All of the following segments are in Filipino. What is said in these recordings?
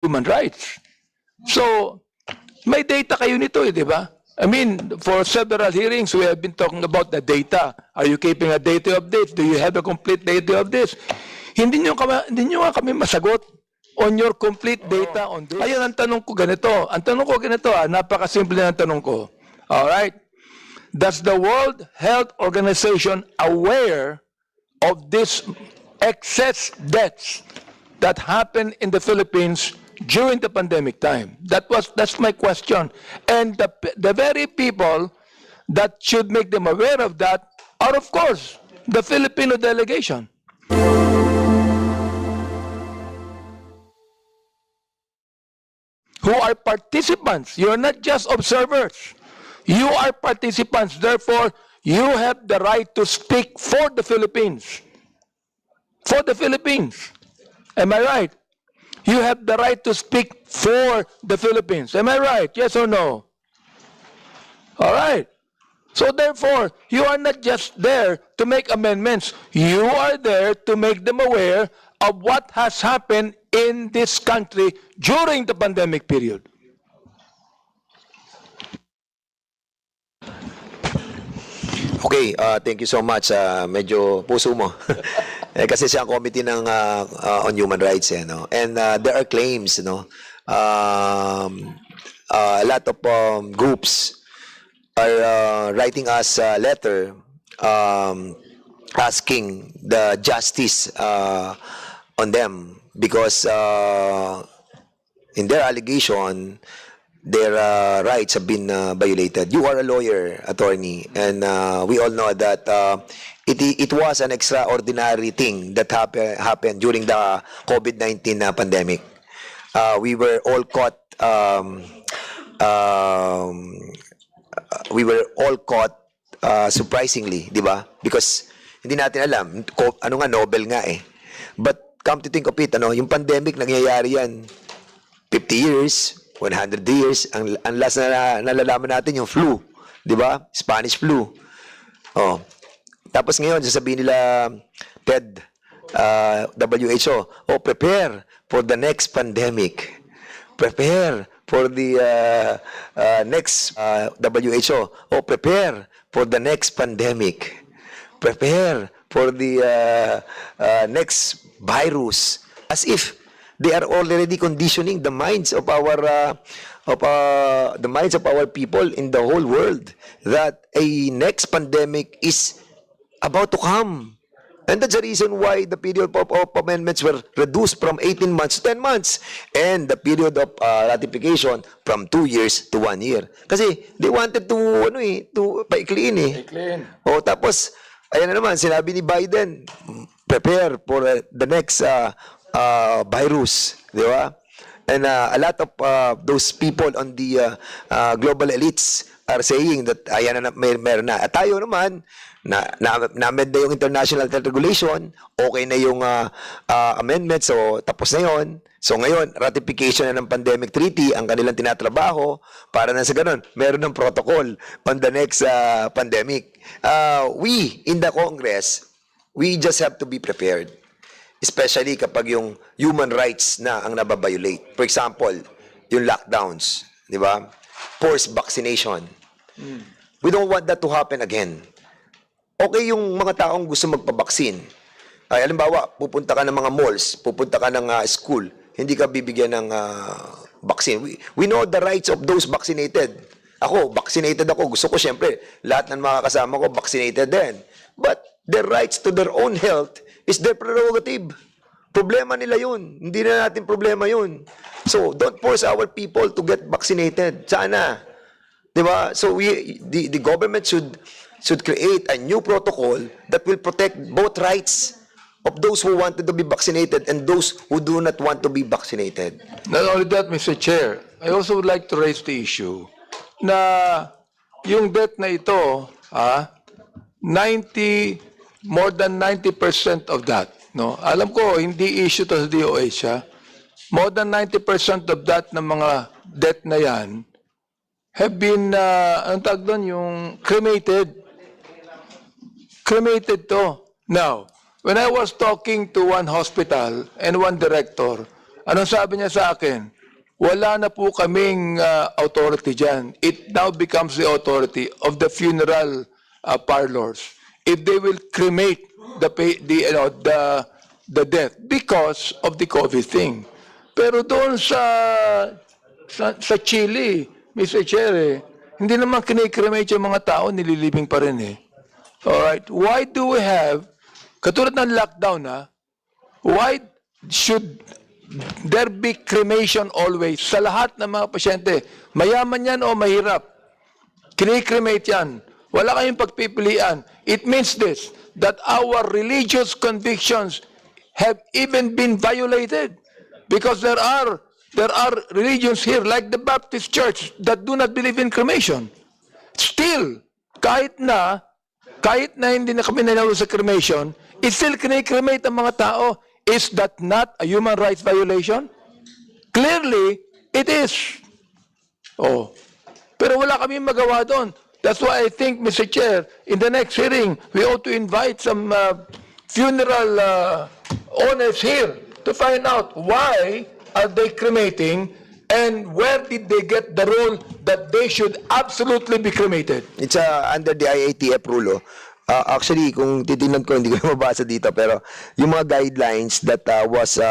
human rights. So, may data kayo nito, di ba? I mean, for several hearings, we have been talking about the data. Are you keeping a data of this? Do you have a complete data of this? Hindi nyo nga kami masagot on your complete data on this. Ayun, ang tanong ko ganito. Ang tanong ko ganito, napakasimple na ang tanong ko. Alright? Does the World Health Organization aware of this excess deaths that happened in the Philippines during the pandemic time? That's my question. And the very people that should make them aware of that are, of course, the Filipino delegation. Who are participants. You're not just observers. You are participants. Therefore, you have the right to speak for the Philippines. For the Philippines. Am I right? You have the right to speak for the Philippines. Am I right? Yes or no? All right. So therefore, you are not just there to make amendments. You are there to make them aware of what has happened in this country during the pandemic period. Okay, thank you so much. Medyo puso mo. Kasi siya ang committee ng on human rights, no? And there are claims, no? A lot of groups are writing us a letter asking the justice on them because in their allegation their rights have been violated. You are a lawyer, attorney, and we all know that it was an extraordinary thing that happened during the COVID-19 pandemic. We were all caught surprisingly, di ba? Because hindi natin alam ano nga, Nobel nga eh. But come to think of it, yung pandemic nangyayari yan 50 years, 100 years. Ang last na nalalaman natin yung flu, di ba? Spanish flu. Oh. Tapos ngayon sasabihin nila TED, WHO, prepare for the next pandemic. Prepare for the next WHO. Prepare for the next pandemic. Prepare for the next virus. As if they are already conditioning the minds of our people in the whole world that a next pandemic is about to come. And that's the reason why the period of amendments were reduced from 18 months to 10 months and the period of ratification from 2 years to 1 year. Kasi they wanted to paikliin eh. Tapos ayan na naman, sinabi ni Biden, prepare for the next virus, di ba? And a lot of those people on the global elites are saying that ayan na, meron na. At tayo naman, na-amend na yung international health regulation, okay na yung amendment, so tapos na yun. So ngayon, ratification na ng pandemic treaty ang kanilang tinatrabaho para na sa ganun, meron ng protocol on the next pandemic. We, in the Congress, we just have to be prepared. Especially kapag yung human rights na ang nababiolate. For example, yung lockdowns, di ba? Forced vaccination. We don't want that to happen again. Okay yung mga taong gusto magpabaksin. Ay, halimbawa, pupunta ka ng mga malls, pupunta ka ng school, hindi ka bibigyan ng vaccine. We know the rights of those vaccinated. Ako, vaccinated ako. Gusto ko, syempre, lahat ng mga kasama ko, vaccinated din. But their rights to their own health is their prerogative. Problema nila yun. Hindi na natin problema yun. So, don't force our people to get vaccinated. Sana. Diba? So, the government should create a new protocol that will protect both rights of those who wanted to be vaccinated and those who do not want to be vaccinated. Not only that, Mr. Chair, I also would like to raise the issue na yung debt na ito, more than 90% of that, no? Alam ko, hindi issue to sa DOH, more than 90% of that ng mga debt na yan have been, anong tawag doon, yung cremated. Cremated to. Now, when I was talking to one hospital and one director, anong sabi niya sa akin? wala na po kaming authority dyan. It now becomes the authority of the funeral parlors. If they will cremate the death because of the COVID thing. Pero doon sa Chile, Mr. Chair, hindi naman kinikremate yung mga tao, nililibing pa rin eh. Alright, why do we have, katulad ng lockdown why should there be cremation always sa lahat ng mga pasyente? Mayaman yan o mahirap. Kinikremate yan. Wala kayong pagpipilian. It means this, that our religious convictions have even been violated. Because there are religions here like the Baptist Church that do not believe in cremation. Still, kahit na hindi na kami nanalo sa cremation, it still kinikremate ang mga tao. Is that not a human rights violation? Clearly, it is. Oh. Pero wala kami magawa doon. That's why I think, Mr. Chair, in the next hearing, we ought to invite some funeral owners here to find out why are they cremating and where did they get the rule that they should absolutely be cremated. It's under the IATF rule. Actually, kung titingnan ko, hindi ko na mabasa dito, pero yung mga guidelines that was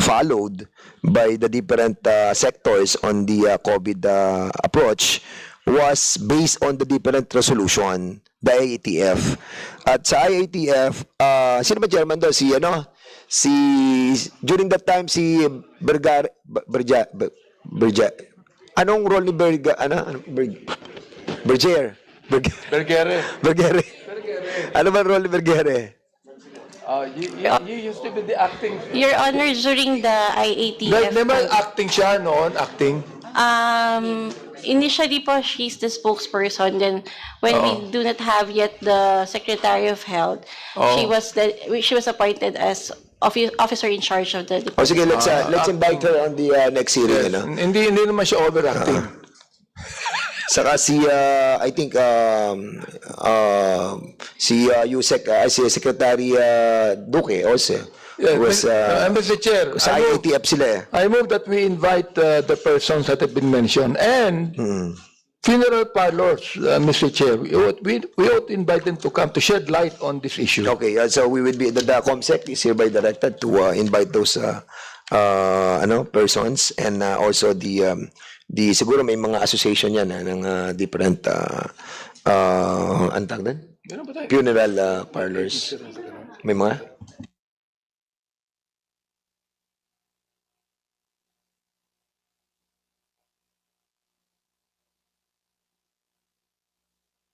followed by the different sectors on the COVID approach was based on the different resolution, the IATF. At sa IATF, sino ba chairman doon? During that time, si Berger, anong role ni Berger? Berger. Bergere. Ano ba role ni Bergere? You used to be the acting. Your Honor, during the IATF, Never acting siya noon, acting. initially po, she's the spokesperson. Then, when we do not have yet the Secretary of Health, she was appointed as officer in charge of the O department. sige, let's invite her on the next hearing. Ano? Hindi naman siya overacting. Saka I think, si Yusek, si Secretary Duque also. Was, Mr. Chair, sa IATF sila eh. I move that we invite the persons that have been mentioned and funeral parlors, Mr. Chair. We ought to invite them to come to shed light on this issue. Okay, so we will be, the COMSEC is hereby directed to invite those persons and also the siguro may mga association yan ng different antag din? Funeral parlors. May mga?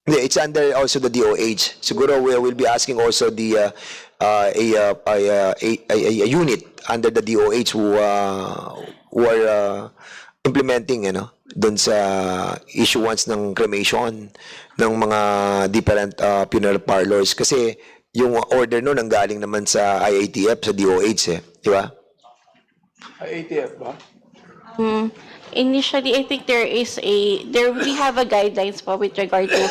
Hindi, it's under also the DOH. Siguro we will be asking also the a unit under the DOH who are implementing doon sa issuance ng cremation ng mga different funeral parlors kasi yung order no nanggaling naman sa IATF sa DOH di ba? IATF ba? Initially, I think we have a guidelines po with regard to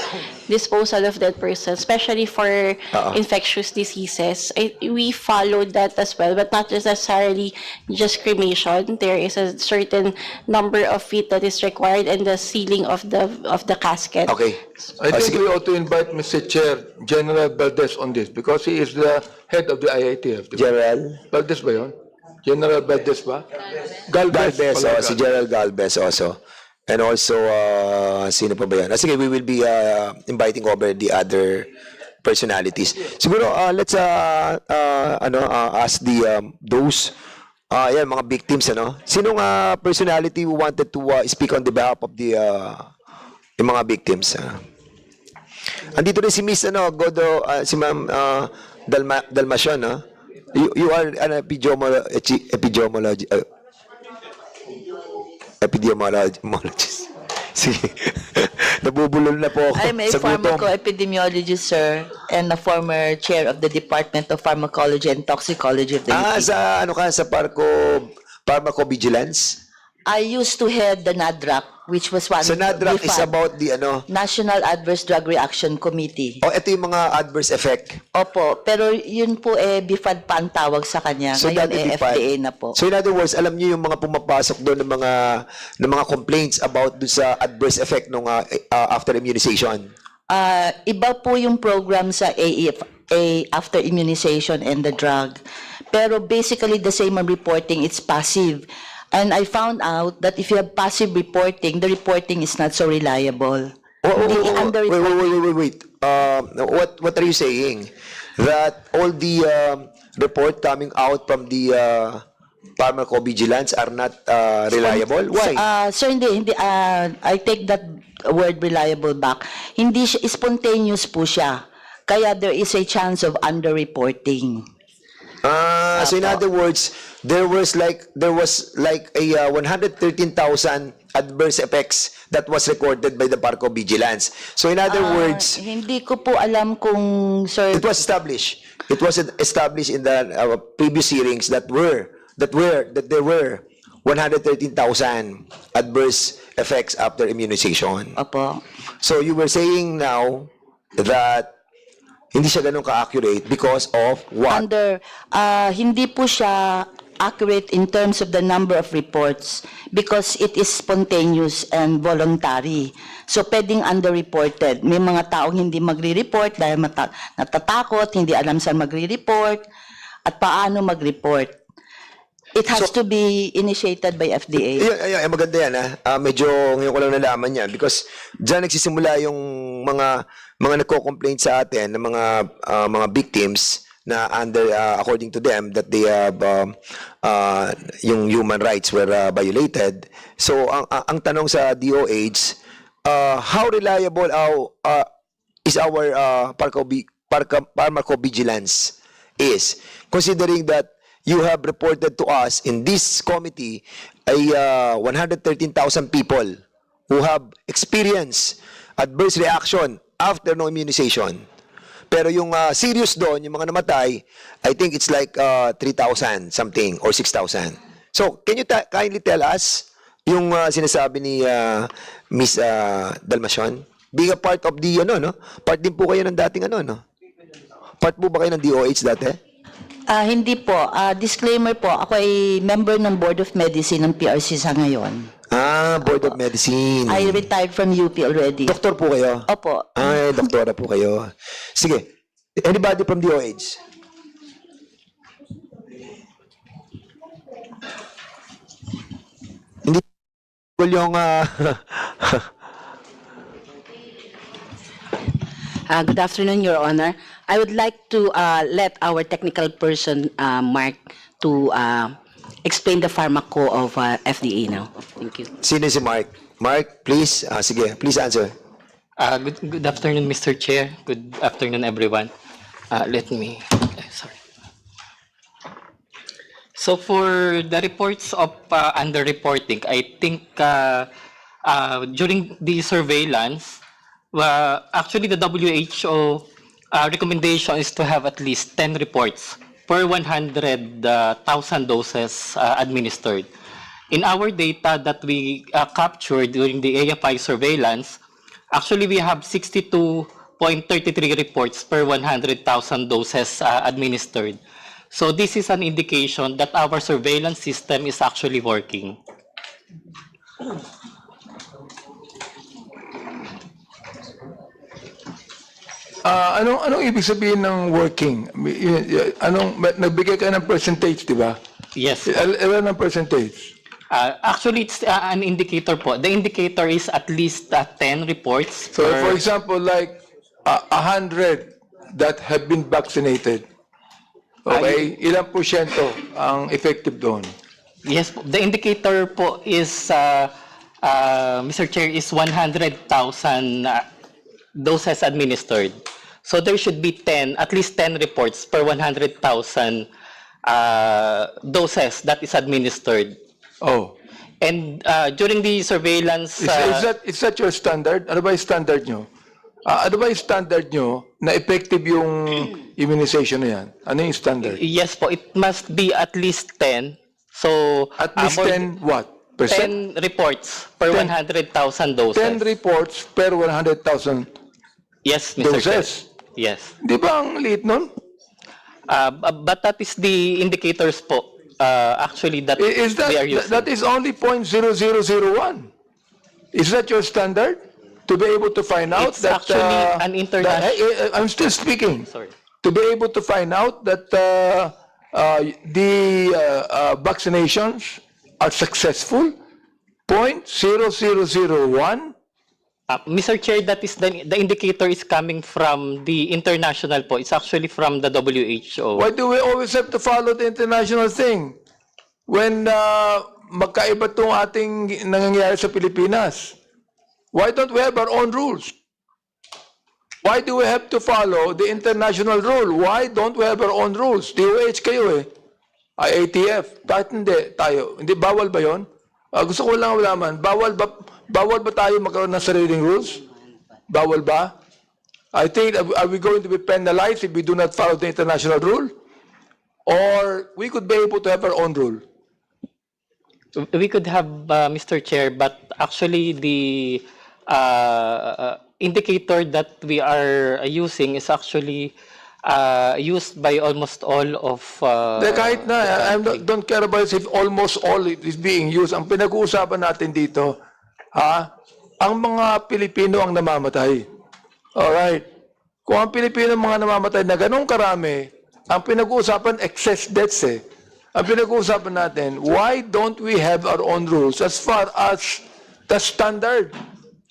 disposal of that person, especially for infectious diseases. We followed that as well, but not necessarily just cremation. There is a certain number of feet that is required and the sealing of the casket. Okay. I think we ought to invite Mr. Chair, General Valdez on this because he is the head of the IATF. Diba? General Valdez ba yun? General Valdez ba? Galvez, si General Galvez also. And also, sino pa ba yan? Sige, we will be inviting over the other personalities. Siguro, let's ask those mga victims, Sinong personality who wanted to speak on the behalf of the yung mga victims? Andito rin si Miss Godo, si Ma'am Dalmacion, You are an epidemiologist. Sige. Nabubulol na po ako I'm a sa gutom. pharmacoepidemiologist, sir, and a former chair of the Department of Pharmacology and Toxicology of the UP. Sa sa pharmacovigilance? I used to head the NADRAC, which was one Sa NADRAC is BFAD, about the ano, National Adverse Drug Reaction Committee. ito yung mga adverse effect. Opo, pero yun po BFAD pa ang tawag sa kanya. So, Ngayon dati BFAD. FDA na po. So in other words, alam niyo yung mga pumapasok doon ng mga complaints about doon sa adverse effect nung after immunization. Iba po yung program sa after immunization and the drug. Pero basically the same ang reporting, it's passive. And I found out that if you have passive reporting, the reporting is not so reliable. Wait. What are you saying? That all the report coming out from the pharmacovigilance are not reliable? Why? Sir, hindi. I take that word reliable back. Hindi siya, spontaneous po siya. Kaya there is a chance of underreporting. So in other words, there was like a 113,000 adverse effects that was recorded by the pharmacovigilance. So in other words, Hindi ko po alam kung, sir, it was established. It was established in the previous hearings that there were 113,000 adverse effects after immunization. opo. So you were saying now that hindi siya ganun ka-accurate because of what? Hindi po siya accurate in terms of the number of reports because it is spontaneous and voluntary. So, pwedeng underreported. May mga taong hindi magre-report dahil natatakot, hindi alam saan magre-report, at paano mag-report. It has to be initiated by FDA. Ay, maganda yan medyo ngayon ko lang nalaman yan because dyan nagsisimula yung mga nagko-complain sa atin ng mga victims na according to them that they have yung human rights were violated. So ang tanong sa DOH, how reliable is our pharmacovigilance is considering that you have reported to us in this committee 113,000 people who have experienced adverse reaction after no immunization. Pero yung serious doon, yung mga namatay, I think it's like 3,000 something or 6,000. So, can you kindly tell us yung sinasabi ni Miss Dalmacion? Being a part of the, part din po kayo ng dating Part po ba kayo ng DOH dati? Hindi po. Disclaimer po, ako ay member ng Board of Medicine ng PRC sa ngayon. Board of Medicine. I retired from UP already. Doktor po kayo? Opo. Ay, doktora po kayo. Sige. Anybody from DOH? Hindi yung Good afternoon, Your Honor. I would like to let our technical person, Mark, to explain the pharmaco of FDA now. Thank you. sino si Mark? Mark, please. Sige, please answer. Good afternoon, Mr. Chair. Good afternoon, everyone. Sorry. So for the reports of underreporting, I think during the surveillance, actually the WHO recommendation is to have at least 10 reports per 100,000 doses administered. In our data that we captured during the AFI surveillance, actually we have 62.33 reports per 100,000 doses administered. So this is an indication that our surveillance system is actually working. Anong ibig sabihin ng working? Nagbigay ka ng percentage, di ba? Yes. Ilan ang percentage? Actually, it's an indicator po. The indicator is at least 10 reports. So, for example, like 100 that have been vaccinated, okay, ilang porsyento ang effective doon? Yes, po. The indicator po is, Mr. Chair, is 100,000 doses administered. So there should be at least 10 reports per 100,000 doses that is administered. Oh. And during the surveillance... Is that your standard? Ano ba yung standard nyo? Ano ba yung standard nyo na effective yung immunization na yan? Ano yung standard? Yes po, it must be at least 10. So At least 10 what? 10%? 10 reports per 100,000 doses. 10 reports per 100,000 Yes, Mr. Chair. doses. Yes. Di ba ang liit nun? But that is the indicators po. Actually, that Is that, we are using. that is only 0.0001. Is that your standard? To be able to find out It's that... actually an international- I'm still speaking. Sorry. To be able to find out that the vaccinations are successful, 0.0001. Mr. Chair, that is the indicator is coming from the international po. It's actually from the WHO. Why do we always have to follow the international thing? When magkaiba itong ating nangyayari sa Pilipinas, why don't we have our own rules? Why do we have to follow the international rule? Why don't we have our own rules? DOH kayo eh. IATF. Bakit hindi tayo? Hindi, bawal ba yun? Gusto ko lang malaman, bawal ba tayo magkaroon ng sariling rules? Bawal ba? I think, are we going to be penalized if we do not follow the international rule? Or we could be able to have our own rule? We could have, Mr. Chair, but actually the indicator that we are using is actually used by almost all of... Kahit na, don't care about if almost all it is being used. Ang pinag-uusapan natin dito, ang mga Pilipino ang namamatay. Alright. Kung ang Pilipino ang mga namamatay na ganun karami, ang pinag-uusapan excess deaths eh. Ang pinag-uusapan natin, why don't we have our own rules as far as the standard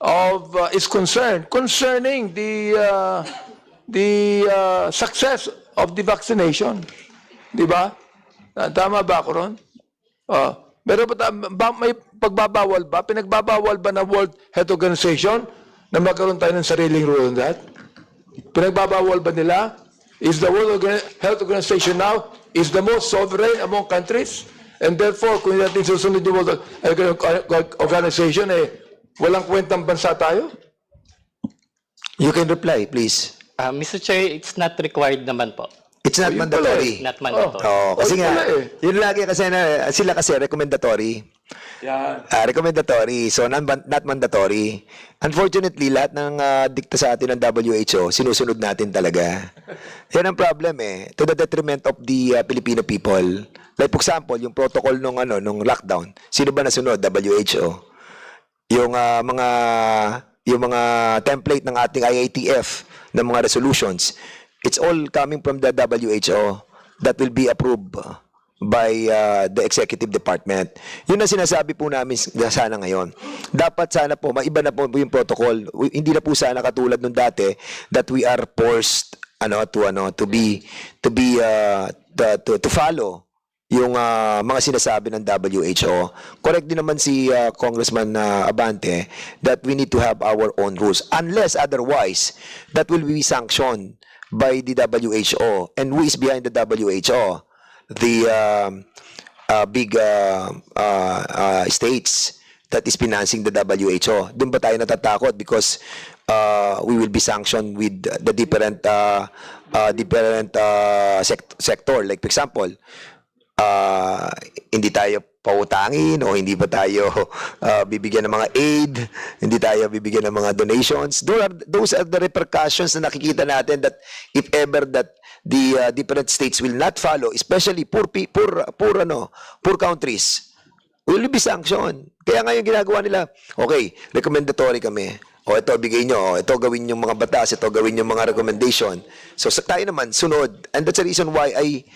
of is concerned concerning the success of the vaccination. Di ba? Tama ba ako ron? Meron ba may pagbabawal ba? Pinagbabawal ba ng World Health Organization na magkaroon tayo ng sariling rule on that? Pinagbabawal ba nila? Is the World Health Organization now is the most sovereign among countries? And therefore, kung natin susunod yung World Health Organization, walang kwentang bansa tayo? You can reply, please. Mr. Chair, it's not required naman po. It's not Yun pala mandatory. Not mandatory. Kasi Yun nga, pala eh. yun lagi kasi sila kasi recommendatory. Yan. Recommendatory, so not mandatory. Unfortunately, lahat ng dikta sa atin ng WHO, sinusunod natin talaga. Yan ang problem to the detriment of the Filipino people. Like for example, yung protocol nung lockdown, sino ba nasunod? WHO. Yung mga template ng ating IATF ng mga resolutions, it's all coming from the WHO that will be approved by the executive department. Yun ang sinasabi po namin sana ngayon. Dapat sana po, maiba na po yung protocol. Hindi na po sana katulad nung dati that we are forced to follow yung mga sinasabi ng WHO. Correct din naman si Congressman Abante that we need to have our own rules. Unless otherwise, that will be sanctioned by the WHO. And who is behind the WHO? The big states that is financing the WHO. Doon ba tayo natatakot because we will be sanctioned with the different sector. Like for example, hindi tayo pautangin o hindi ba tayo bibigyan ng mga aid, hindi tayo bibigyan ng mga donations. Those are the repercussions na nakikita natin that if ever that the different states will not follow, especially poor countries, will be sanctioned. Kaya ngayon ginagawa nila, okay, recommendatory kami. O ito, bigay nyo. O ito, gawin yung mga batas. Ito, gawin yung mga recommendation. So, tayo naman, sunod. And that's the reason why I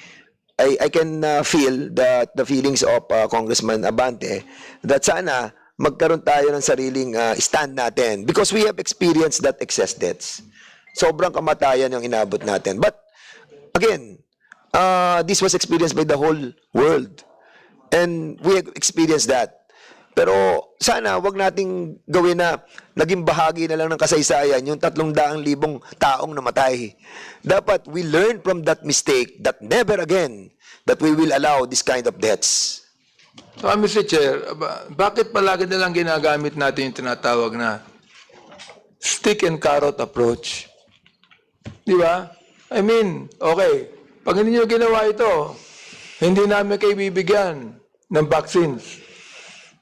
can feel that the feelings of Congressman Abante that sana magkaroon tayo ng sariling stand natin because we have experienced that excess deaths. Sobrang kamatayan yung inabot natin. But again, this was experienced by the whole world. And we have experienced that. Pero sana wag nating gawin na naging bahagi na lang ng kasaysayan yung 300,000 taong namatay. Dapat we learn from that mistake that never again that we will allow this kind of deaths. So, Mr. Chair, bakit palagi nilang ginagamit natin yung tinatawag na stick and carrot approach? Di ba? I mean, okay, pag hindi nyo ginawa ito, hindi namin kayo bibigyan ng vaccines.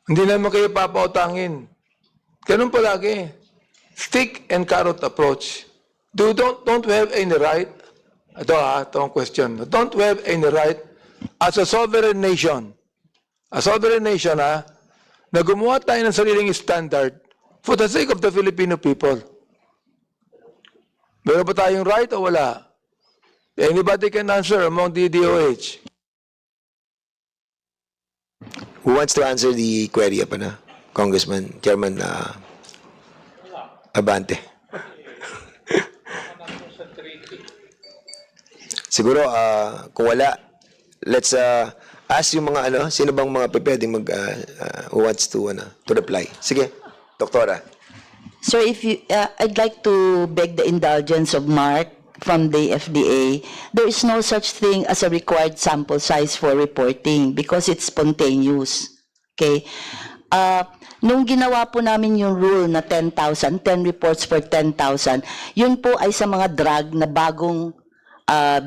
Hindi naman kayo papautangin. Ganun palagi. Stick and carrot approach. Don't we have any right? Ito ang question. Don't we have any right as a sovereign nation, na gumawa tayo ng sariling standard for the sake of the Filipino people? Meron ba tayong right o wala? Anybody can answer among the DOH. Who wants to answer the query pa na? Congressman, Chairman Abante. Siguro, kung wala, let's ask yung mga sino bang mga pwedeng who wants to reply. Sige, Doktora. Sir, if you, I'd like to beg the indulgence of Mark from the FDA. There is no such thing as a required sample size for reporting because it's spontaneous. Okay? Nung ginawa po namin yung rule na 10,000, 10 reports per 10,000, yun po ay sa mga drug na bagong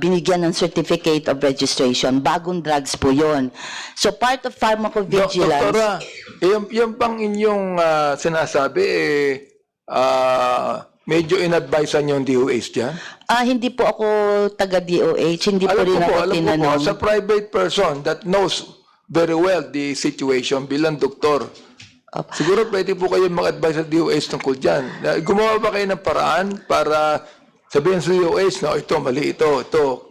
binigyan ng certificate of registration. Bagong drugs po yun. So part of pharmacovigilance... Doktora, yung pang inyong sinasabi, medyo in-advisean yung DOH dyan? Hindi po ako taga-DOH. Hindi po rin ako alam ko tinanong. po, as a private person that knows very well the situation bilang doktor, siguro pwede po kayo mag-advise sa DOH tungkol dyan. Gumawa ba kayo ng paraan para sabihin sa DOH, no, ito, mali ito.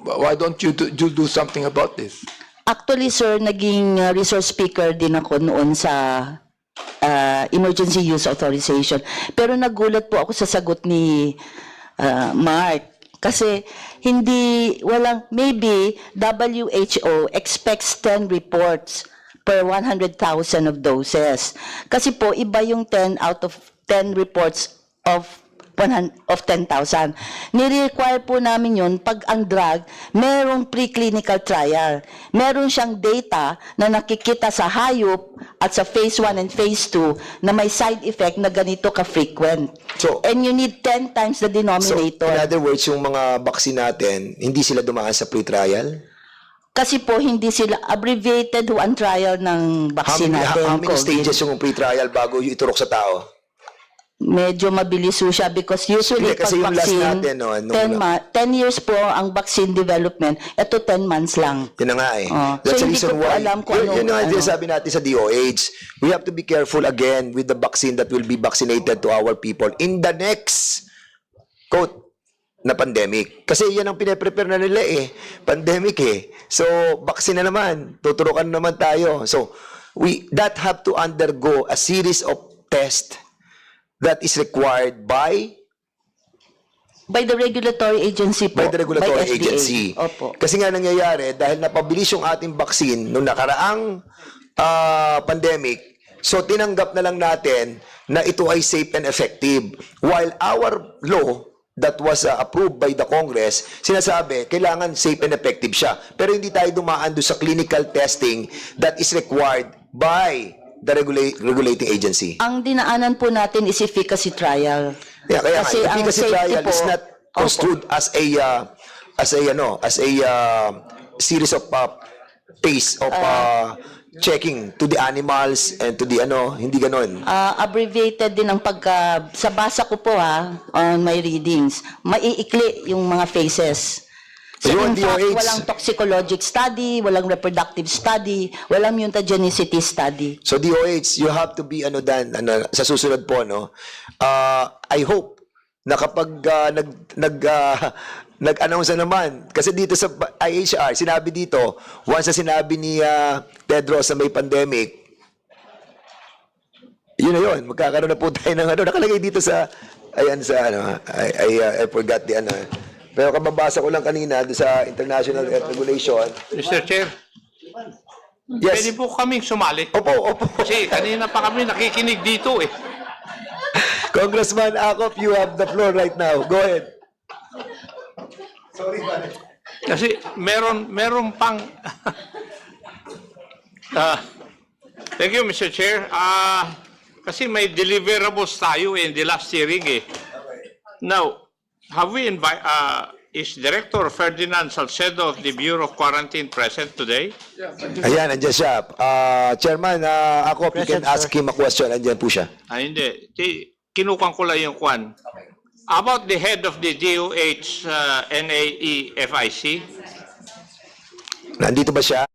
Why don't you do something about this? Actually, sir, naging resource speaker din ako noon sa emergency use authorization. Pero nagulat po ako sa sagot ni Mark. Kasi maybe WHO expects 10 reports per 100,000 of doses. Kasi po, iba yung 10 out of 10 reports of 10,000. Nire-require po namin yun pag ang drug, merong preclinical trial. Meron siyang data na nakikita sa hayop at sa phase 1 and phase 2 na may side effect na ganito ka-frequent. And you need 10 times the So, denominator. in other words, yung mga vaccine natin, hindi sila dumaan sa pre-trial? Kasi po hindi sila abbreviated ang trial ng vaccine natin. How many COVID. stages yung pre-trial bago yung iturok sa tao? Medyo mabilis po siya because usually Hindi, kasi yung pag last vaccine, natin, 10 years po ang vaccine development. Ito 10 months lang. Yun na nga eh. So, hindi ko po alam kung Yun nga ano. sabi natin sa DOH. We have to be careful again with the vaccine that will be vaccinated to our people in the next, quote, na pandemic. Kasi yan ang pinaprepare na nila eh. Pandemic eh. So, vaccine na naman. Tuturukan naman tayo. So, that have to undergo a series of tests that is required by the regulatory agency po. by the regulatory FDA. agency. Opo. Kasi nga nangyayari, dahil napabilis yung ating vaccine nung nakaraang pandemic, so tinanggap na lang natin na ito ay safe and effective. While our law that was approved by the Congress, sinasabi, kailangan safe and effective siya. Pero hindi tayo dumaan doon sa clinical testing that is required by the regulating agency. Ang dinaanan po natin is efficacy trial. Yeah, kaya Kasi ang efficacy safety trial po, is not construed as a series of phase of checking to the animals and to the hindi ganon. abbreviated din ang sa basa ko po on my readings, maiikli yung mga phases. So Yun, in fact, DOH. walang toxicologic study, walang reproductive study, walang mutagenicity study. So DOH, you have to be sa susunod po I hope na kapag nag-announce na naman, kasi dito sa IHR, sinabi dito, once na sinabi ni Tedros na may pandemic, yun na yun, magkakaroon na po tayo ng nakalagay dito sa, I forgot the pero kababasa ko lang kanina doon sa International Health Regulation. Mr. Chair, Yes. pwede po kaming sumali. Opo. Kasi kanina pa kami nakikinig dito eh. Congressman Akop, you have the floor right now. Go ahead. Kasi meron pang... Thank you, Mr. Chair. Kasi may deliverables tayo in the last hearing eh. Now, have we is Director Ferdinand Salcedo of the Bureau of Quarantine present today? Ayan, andyan siya. Chairman, ako, if you can ask him a question, andyan po siya. Hindi. Kinukuha ko lang yung kwan. About the head of the DOH NAEFIC, Nandito ba siya?